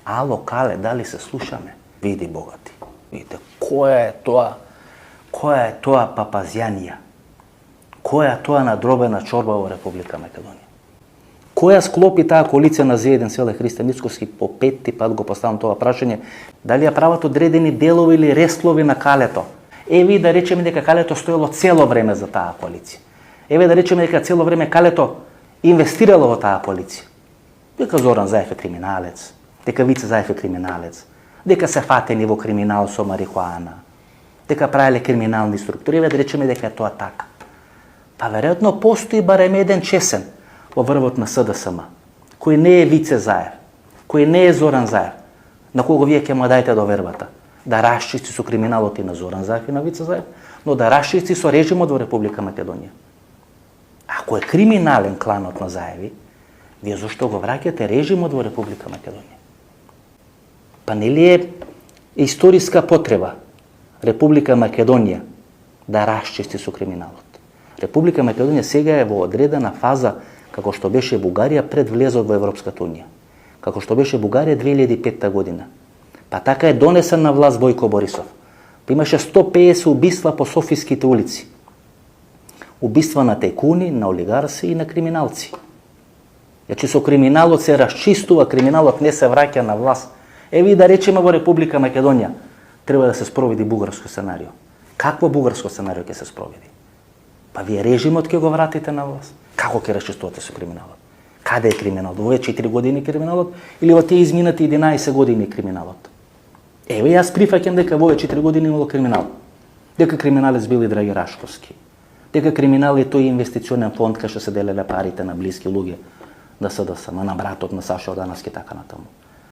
Ало, Кале, дали се слушаме? Види, богати. Видите, која е тоа папазјанија? Која е тоа надробена чорба во Република Македонија? Која склопи таа коалиција на Заеден Свеле Христијан Мицкоски? По петти пат го поставам тоа прашање. Дали ја прават одредени делови или рестлови на Калето? Еве да речеме дека Калето стоело цело време за таа коалиција. Еве да речеме дека цело време Калето инвестирало во таа коалиција. Дека Зоран Заев е криминалец, дека Вице Заев е криминалец, дека се фатени во криминал со марихуана, дека правеле криминални структури, еве да речеме дека е тоа така. Па веројатно постои барем еден чесен во врвот на СДСМ, кој не е Вице Заев, кој не е Зоран Заев, на кого вие ќе му дајте довербата, да расчисти со криминалот и на Зоран Заев и на Вице Заев, но да расчисти со режимот во Република Македонија. Ако е криминален кланот на Заеви, вие зашто го враќате режимот во Република Македонија? Па нели е историска потреба Република Македонија да расчисти со криминалот? Република Македонија сега е во одредена фаза како што беше Бугарија пред влезот во Европската унија. Како што беше Бугарија 2005 година. Па така е донесен на власт Бојко Борисов. Па имаше 150 убиства по софиските улици. Убиства на тајкуни, на олигарси и на криминалци. Значи со криминалот се расчистува, криминалот не се враќа на власт. Еви да речеме во Република Македонија треба да се спроведи бугарско сценарио. Какво бугарско сценарио ќе се спроведи? Па вие режимот ќе го вратите на власт. Како ќе расчистувате со криминалот? Каде е криминалот? Во овие 4 години криминалот или во тие изминати 11 години криминалот? Еве јас прифаќам дека во овие 4 години имало криминал. Дека криминалец бил и Драги Рашковски. Дека криминал е тој инвестиционен фонд кај што се делеле парите на блиски луѓе да СДСМ, на братот на Саша Ордановски така натаму.